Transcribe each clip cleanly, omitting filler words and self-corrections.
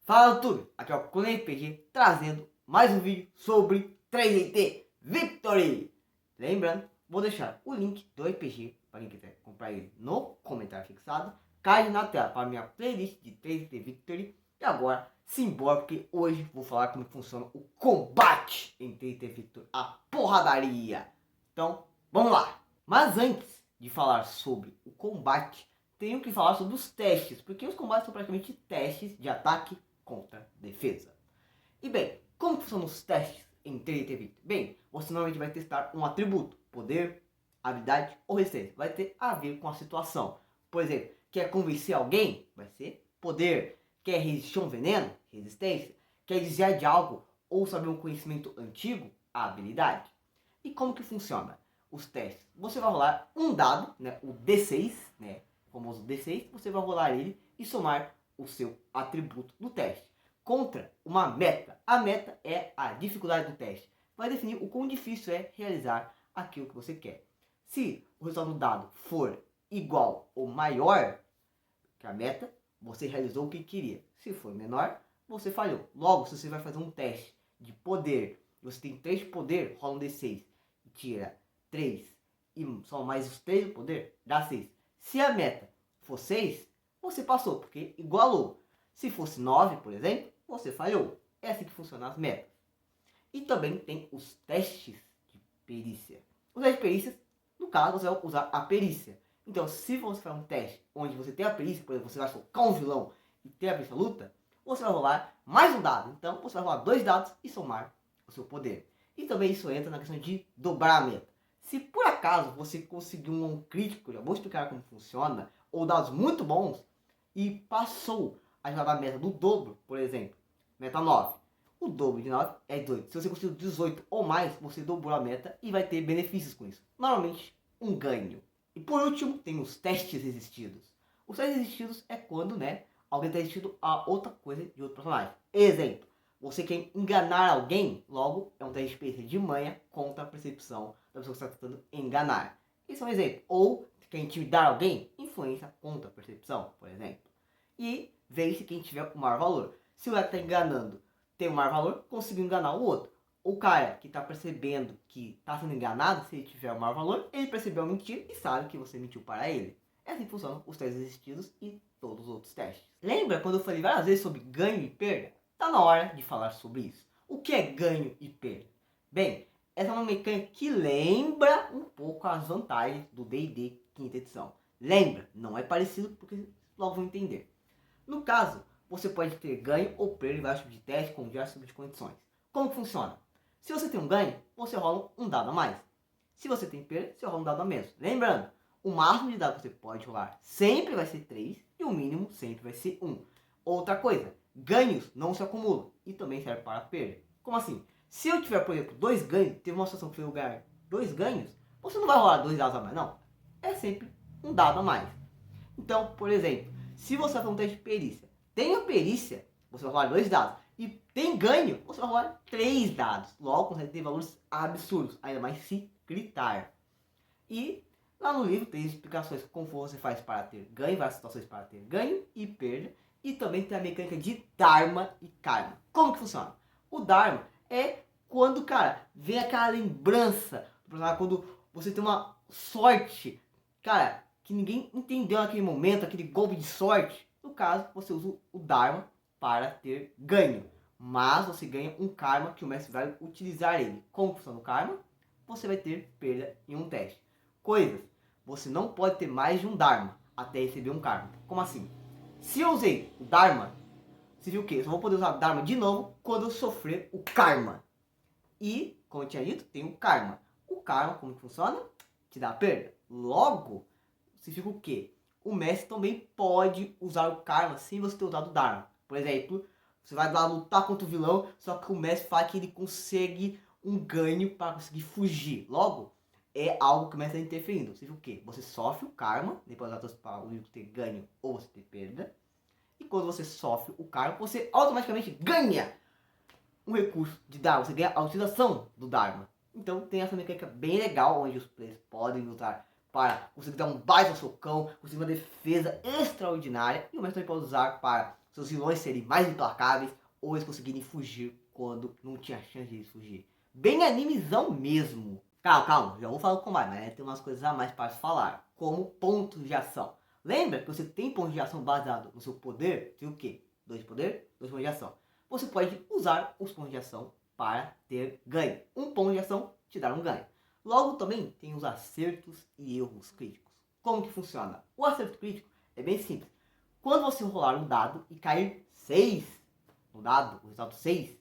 Fala tudo, aqui é o Cone RPG trazendo mais um vídeo sobre 3DT Victory. Lembrando, vou deixar o link do RPG para quem quiser comprar ele no comentário fixado, cai na tela para a minha playlist de 3DT Victory. E agora, simbora, porque hoje vou falar como funciona o combate em 3DT Victory, a porradaria. Então, vamos lá. Mas antes de falar sobre o combate, tenho que falar sobre os testes, porque os combates são praticamente testes de ataque contra defesa. E bem, como funcionam os testes em 3DT Victory? Bem, você normalmente vai testar um atributo, poder, habilidade ou resistência. Vai ter a ver com a situação. Por exemplo, quer convencer alguém? Vai ser poder. Quer resistir a um veneno? Resistência. Quer desviar de algo ou saber um conhecimento antigo? Habilidade. E como que funciona os testes? Você vai rolar um dado, né, o D6, né, o famoso D6, você vai rolar ele e somar o seu atributo do teste contra uma meta. A meta é a dificuldade do teste. Vai definir o quão difícil é realizar aquilo que você quer. Se o resultado do dado for igual ou maior que a meta, você realizou o que queria. Se for menor, você falhou. Logo, se você vai fazer um teste de poder, você tem 3 de poder, rola um D6 e tira 3 e só mais os 3 do poder, dá 6. Se a meta for 6, você passou, porque igualou. Se fosse 9, por exemplo, você falhou. É assim que funcionam as metas. E também tem os testes de perícia. Os testes de perícia, no caso, você vai usar a perícia. Então, se você faz um teste onde você tem a perícia, por exemplo, você vai socar um vilão e ter a perícia luta, você vai rolar mais um dado. Então, você vai rolar 2 dados e somar o seu poder. E também isso entra na questão de dobrar a meta. Se por acaso você conseguiu um crítico, já vou explicar como funciona, ou dados muito bons, e passou a jogar a meta do dobro, por exemplo, meta 9. O dobro de 9 é 18. Se você conseguiu 18 ou mais, você dobrou a meta e vai ter benefícios com isso. Normalmente, um ganho. E por último, tem os testes resistidos. Os testes resistidos é quando, né, alguém está resistido a outra coisa de outro personagem. Exemplo, você quer enganar alguém, logo é um teste de experiência de manha contra a percepção da pessoa que está tentando enganar. Isso é um exemplo. Ou quer intimidar alguém, influência contra a percepção, por exemplo. E vence quem tiver o maior valor. Se o cara está enganando tem o maior valor, conseguiu enganar o outro. O cara que está percebendo que está sendo enganado, se ele tiver o maior valor, ele percebeu a mentira e sabe que você mentiu para ele. É assim que funcionam os testes resistidos e todos os outros testes. Lembra quando eu falei várias vezes sobre ganho e perda? Está na hora de falar sobre isso. O que é ganho e perda? Bem, essa é uma mecânica que lembra um pouco as vantagens do D&D quinta edição. Lembra, não é parecido porque logo vão entender. No caso, você pode ter ganho ou perda em vários tipos de teste com diversos tipos de condições. Como que funciona? Se você tem um ganho, você rola um dado a mais. Se você tem perda, você rola um dado a menos. Lembrando, o máximo de dado que você pode rolar sempre vai ser 3 e o mínimo sempre vai ser 1. Outra coisa, ganhos não se acumulam e também serve para perda. Como assim? Se eu tiver, por exemplo, 2 ganhos, teve uma situação que foi eu ganhar 2 ganhos, você não vai rolar 2 dados a mais, não. É sempre um dado a mais. Então, por exemplo, se você for um teste de perícia, tem a perícia, você vai rolar 2 dados. E tem ganho, você vai rolar 3 dados. Logo, consegue ter valores absurdos, ainda mais se gritar. E lá no livro tem explicações como você faz para ter ganho, várias situações para ter ganho e perda. E também tem a mecânica de Dharma e Karma. Como que funciona? O Dharma é quando, cara, vem aquela lembrança, quando você tem uma sorte, cara, que ninguém entendeu naquele momento, aquele golpe de sorte. No caso, você usa o Dharma para ter ganho. Mas você ganha um Karma que o mestre vai utilizar ele. Como funciona o Karma? Você vai ter perda em um teste. Coisas. Você não pode ter mais de um Dharma até receber um Karma. Como assim? Se eu usei o Dharma, você viu o quê? Eu só vou poder usar o Dharma de novo quando eu sofrer o Karma. E, como eu tinha dito, tem o Karma. O Karma, como que funciona? Te dá perda. Logo, significa o quê? O mestre também pode usar o Karma sem você ter usado o Dharma. Por exemplo, você vai lá lutar contra o vilão, só que o mestre fala que ele consegue um ganho para conseguir fugir. Logo, é algo que o mestre está interferindo. Significa o quê? Você sofre o Karma, depois para o livro ter ganho ou você ter perda. E quando você sofre o Karma, você automaticamente ganha um recurso de Dharma. Você ganha a utilização do Dharma. Então tem essa mecânica bem legal, onde os players podem usar para conseguir dar um baita socão, conseguir uma defesa extraordinária. E o mestre também pode usar para seus vilões serem mais implacáveis ou eles conseguirem fugir quando não tinha chance de eles fugir. Bem animizão mesmo. Calma, já vou falar do combate, mas tem umas coisas a mais para falar, como pontos de ação. Lembra que você tem pontos de ação baseado no seu poder? Tem o quê? 2 de poder, 2 pontos de ação. Você pode usar os pontos de ação para ter ganho. Um ponto de ação te dá um ganho. Logo também tem os acertos e erros críticos. Como que funciona? O acerto crítico é bem simples. Quando você rolar um dado e cair 6 no dado, o resultado 6,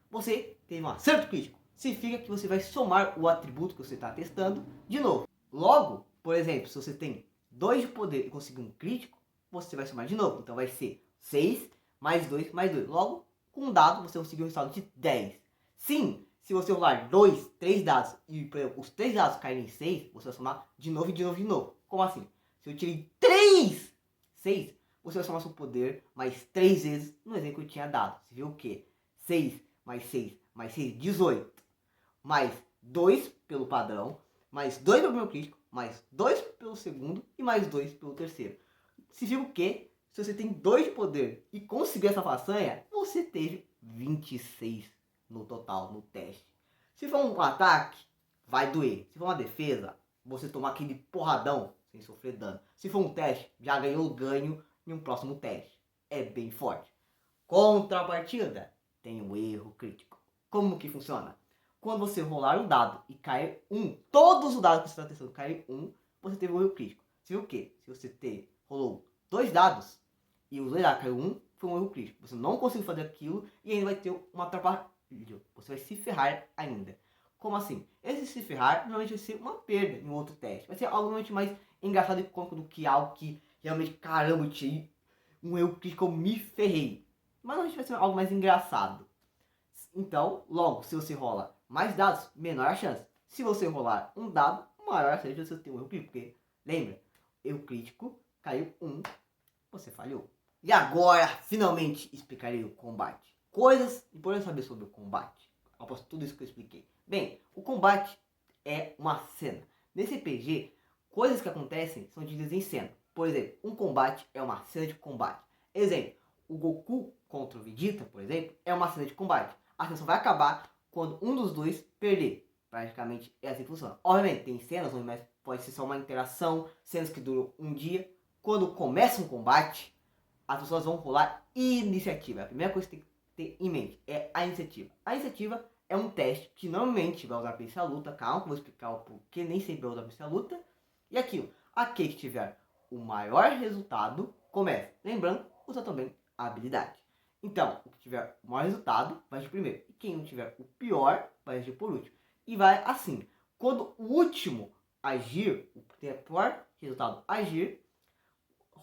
você tem um acerto crítico. Significa que você vai somar o atributo que você está testando de novo. Logo, por exemplo, se você tem 2 de poder e conseguir um crítico, você vai somar de novo. Então vai ser 6 mais 2 mais 2. Logo, com um dado, você conseguiu um resultado de 10. Sim, se você rolar 2, 3 dados e por exemplo, os 3 dados caírem em 6, você vai somar de novo e de novo e de novo. Como assim? Se eu tirei 3, 6, você vai somar seu poder mais 3 vezes no exemplo que eu tinha dado. Você viu o quê? 6 mais 6 mais 6, 18. Mais 2 pelo padrão, mais 2 pelo primeiro crítico, mais 2 pelo segundo e mais 2 pelo terceiro. Se viu o quê? Se você tem 2 de poder e conseguir essa façanha, você teve 26 no total, no teste. Se for um ataque, vai doer. Se for uma defesa, você tomar aquele porradão sem sofrer dano. Se for um teste, já ganhou o ganho em um próximo teste. É bem forte. Contrapartida, tem um erro crítico. Como que funciona? Quando você rolar um dado e cair 1, todos os dados que você está testando cair 1, você teve um erro crítico. Se o quê? Se você rolou 2 dados e os 2 dados caiu 1, foi um erro crítico. Você não conseguiu fazer aquilo e ainda vai ter uma atrapalhada. Você vai se ferrar ainda. Como assim? Esse se ferrar normalmente vai ser uma perda em outro teste. Vai ser algo realmente mais engraçado e cômico do que algo que realmente, caramba, eu tirei um erro crítico, eu me ferrei. Mas normalmente vai ser algo mais engraçado. Então, logo, se você rola mais dados, menor a chance. Se você rolar um dado, maior a chance de você ter um erro crítico. Porque, lembra, erro crítico, caiu 1, você falhou. E agora, finalmente, explicarei o combate. Coisas importantes saber sobre o combate. Após tudo isso que eu expliquei. Bem, o combate é uma cena. Nesse RPG, coisas que acontecem são divididas em cena. Por exemplo, um combate é uma cena de combate. Exemplo, o Goku contra o Vegeta, por exemplo, é uma cena de combate. A sessão vai acabar quando um dos dois perder. Praticamente é assim que funciona. Obviamente, tem cenas onde pode ser só uma interação, cenas que duram um dia. Quando começa um combate, as pessoas vão rolar iniciativa. A primeira coisa que tem que ter em mente é a iniciativa. A iniciativa é um teste que normalmente vai usar perícia luta. Calma, que eu vou explicar o porquê nem sempre vai usar perícia luta. E aquilo, aquele que tiver o maior resultado, começa. Lembrando, usa também a habilidade. Então, o que tiver o maior resultado vai agir primeiro. E quem não tiver o pior vai agir por último. E vai assim. Quando o último agir, o que tem o pior resultado agir,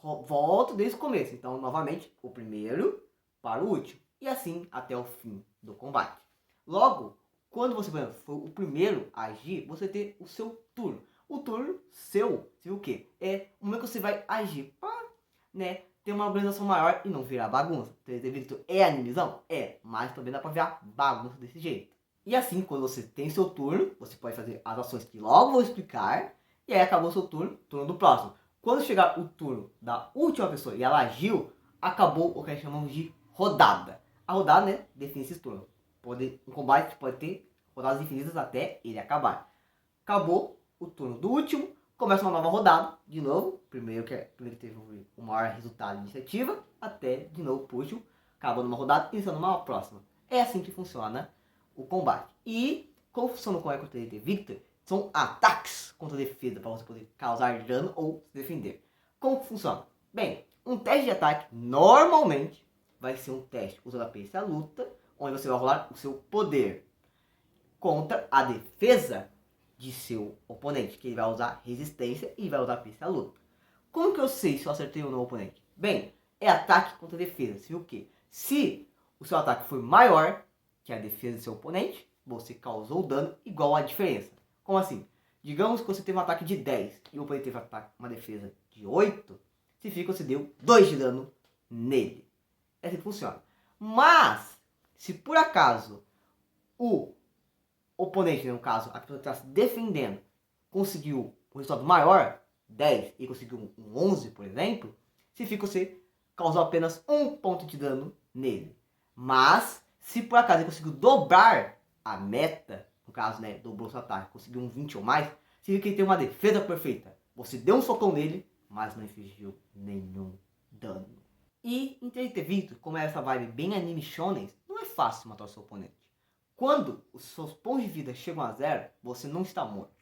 volta desde o começo. Então, novamente, o primeiro para o último. E assim até o fim do combate. Logo, quando você for o primeiro a agir, você tem o seu turno. O turno seu, o quê? É o momento que você vai agir para, né, ter uma organização maior e não virar bagunça. 3D Victor é animizão? É, mas também dá pra virar bagunça desse jeito. E assim, quando você tem seu turno, você pode fazer as ações que logo vou explicar, e aí acabou seu turno, turno do próximo. Quando chegar o turno da última pessoa e ela agiu, acabou o que nós chamamos de rodada. A rodada, né, define esses turnos. Um combate pode ter rodadas infinitas até ele acabar. Acabou o turno do último, começa uma nova rodada, de novo, primeiro que teve o maior resultado de iniciativa, até de novo por último, acabando uma rodada, iniciando uma próxima. É assim que funciona o combate. E como funciona o combate contra o Victor, são ataques contra a defesa, para você poder causar dano ou se defender. Como funciona? Bem, um teste de ataque normalmente vai ser um teste usando a perícia luta, onde você vai rolar o seu poder contra a defesa de seu oponente, que ele vai usar resistência e vai usar perícia luta. Como que eu sei se eu acertei ou não o oponente? Bem, é ataque contra defesa. Você viu o quê? Se o seu ataque for maior que a defesa do seu oponente, você causou dano igual à diferença. Como assim? Digamos que você teve um ataque de 10 e o oponente teve uma defesa de 8, significa que você deu 2 de dano nele. É assim que funciona. Mas, se por acaso o oponente, no caso, a pessoa que está se defendendo, conseguiu um resultado maior, 10, e conseguiu um 11, por exemplo, significa que você causou apenas 1 ponto de dano nele. Mas, se por acaso ele conseguiu dobrar a meta, no caso, né, dobrou seu ataque, conseguiu um 20 ou mais, significa que ele tem uma defesa perfeita. Você deu um socão nele, mas não infligiu nenhum dano. E em 3D Victor, como é essa vibe bem anime shonen, não é fácil matar o seu oponente. Quando os seus pontos de vida chegam a 0, você não está morto.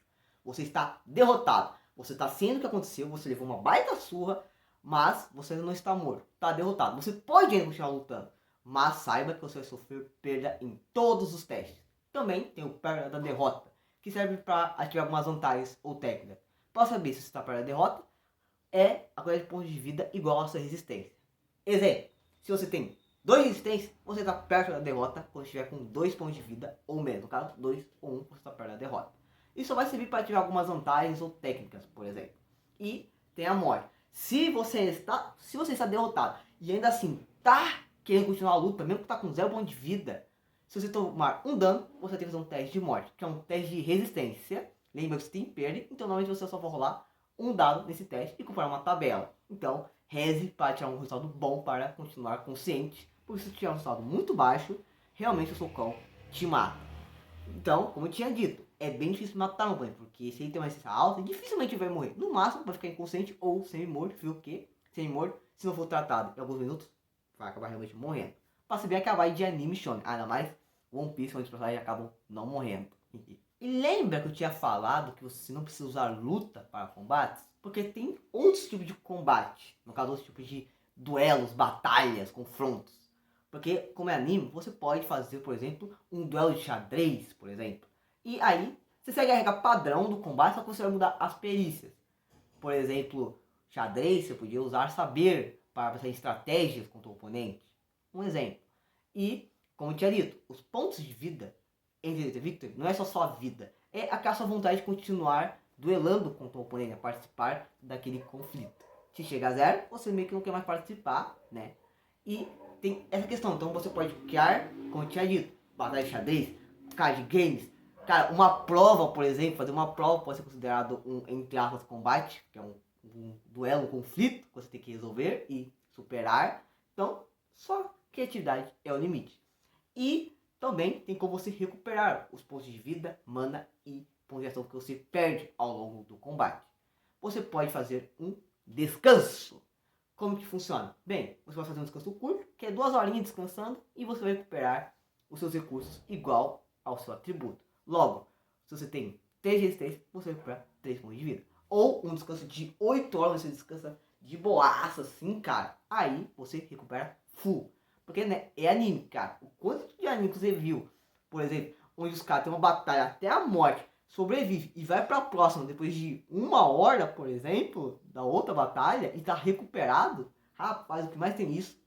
Você está derrotado. Você está ciente do que aconteceu, você levou uma baita surra, mas você não está morto. Está derrotado. Você pode ainda continuar lutando, mas saiba que você vai sofrer perda em todos os testes. Também tem o perda da derrota, que serve para ativar algumas vantagens ou técnicas. Para saber se você está perto da derrota, é a quantidade de pontos de vida igual à sua resistência. Exemplo, se você tem 2 resistências, você está perto da derrota quando estiver com 2 pontos de vida ou menos. No caso, 2 ou 1, você está perto da derrota. Isso vai servir para ativar algumas vantagens ou técnicas, por exemplo. E tem a morte. Se você está derrotado e ainda assim está querendo continuar a luta, mesmo que está com 0 ponto de vida, se você tomar um dano, você tem que fazer um teste de morte, que é um teste de resistência. Lembra que você tem perda, então normalmente você só vai rolar um dado nesse teste e comparar uma tabela. Então, reze para tirar um resultado bom para continuar consciente, porque se tiver um resultado muito baixo, realmente o socão te mata. Então, como eu tinha dito, é bem difícil matar um banho, porque se ele tem uma resistência alta, dificilmente vai morrer. No máximo, vai ficar inconsciente ou semi-morto, viu o quê? Semi-morto, se não for tratado em alguns minutos, vai acabar realmente morrendo. Pra se bem acabar de anime shonen, ainda mais One Piece, onde os personagens acabam não morrendo. E lembra que eu tinha falado que você não precisa usar luta para combates? Porque tem outros tipos de combate, no caso outros tipos de duelos, batalhas, confrontos. Porque como é anime, você pode fazer, por exemplo, um duelo de xadrez, por exemplo. E aí, você segue a regra padrão do combate, só que você vai mudar as perícias. Por exemplo, xadrez, você podia usar saber para fazer estratégias contra o oponente. Um exemplo. E, como eu tinha dito, os pontos de vida em DDT Victor não é só sua vida, é aquela sua vontade de continuar duelando contra o oponente, a participar daquele conflito. Se chega a 0, você meio que não quer mais participar, né? E tem essa questão, então você pode criar, como eu tinha dito, batalha de xadrez, card games. Cara, uma prova, por exemplo, fazer uma prova pode ser considerado um, entre aspas, combate, que é um duelo, um conflito que você tem que resolver e superar. Então, só criatividade é o limite. E também tem como você recuperar os pontos de vida, mana e pontos de ação que você perde ao longo do combate. Você pode fazer um descanso. Como que funciona? Bem, você vai fazer um descanso curto, que é 2 horinhas descansando, e você vai recuperar os seus recursos igual ao seu atributo. Logo, se você tem 3 resistências, você vai recuperar 3 pontos de vida. Ou um descanso de 8 horas, você descansa de boaça, assim, cara. Aí você recupera full. Porque, né, é anime, cara. O quanto de anime que você viu, por exemplo, onde os caras têm uma batalha até a morte, sobrevive e vai pra próxima depois de 1 hora, por exemplo, da outra batalha e tá recuperado. Rapaz, o que mais tem isso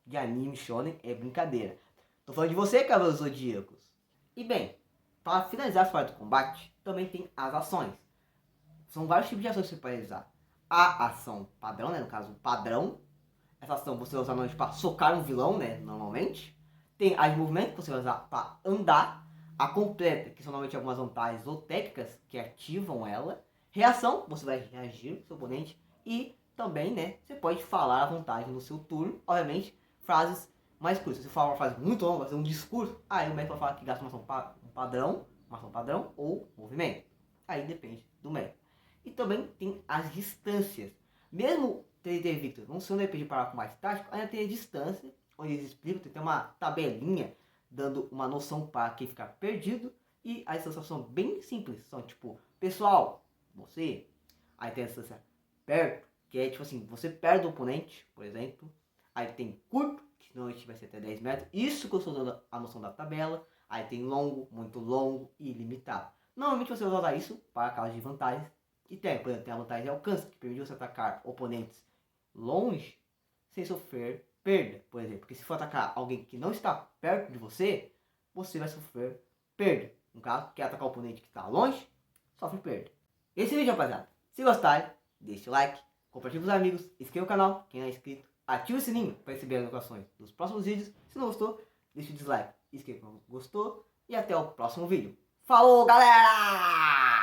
de anime shonen é brincadeira. Tô falando de você, Cavaleiros Zodíacos. E bem, para finalizar as partes do combate, também tem as ações. São vários tipos de ações que você pode realizar. A ação padrão, né, no caso padrão. Essa ação você vai usar normalmente para socar um vilão, né, normalmente. Tem a de movimento que você vai usar para andar. A completa, que são normalmente algumas vantagens ou técnicas que ativam ela. Reação, você vai reagir com seu oponente. E também, né, você pode falar a vantagem no seu turno. Obviamente, frases mais curtas. Se você falar uma frase muito longa, fazer um discurso, aí o médico vai falar que gasta uma ação padrão ou movimento. Aí depende do médico. E também tem as distâncias. Mesmo 3D Victor não sendo RPG para combate tático, ainda tem a distância, onde eles explicam, tem uma tabelinha dando uma noção para quem ficar perdido. E as distâncias são bem simples, são tipo, pessoal, você, aí tem a distância perto, que é tipo assim, você perde o oponente, por exemplo. Aí tem curto, que normalmente vai ser até 10 metros, isso que eu estou dando a noção da tabela. Aí tem longo, muito longo e ilimitado. Normalmente você vai usar isso para causa de vantagens. E tem, por exemplo, tem a vantagem de alcance, que permite você atacar oponentes longe sem sofrer perda, por exemplo. Porque se for atacar alguém que não está perto de você, você vai sofrer perda. No caso, quer atacar o oponente que está longe, sofre perda. Esse vídeo, rapaziada, se gostarem, deixe o like, compartilhe com os amigos, inscreva no canal, quem não é inscrito, ative o sininho para receber as notificações dos próximos vídeos. Se não gostou, deixe o dislike, inscreva se gostou e até o próximo vídeo. Falou, galera!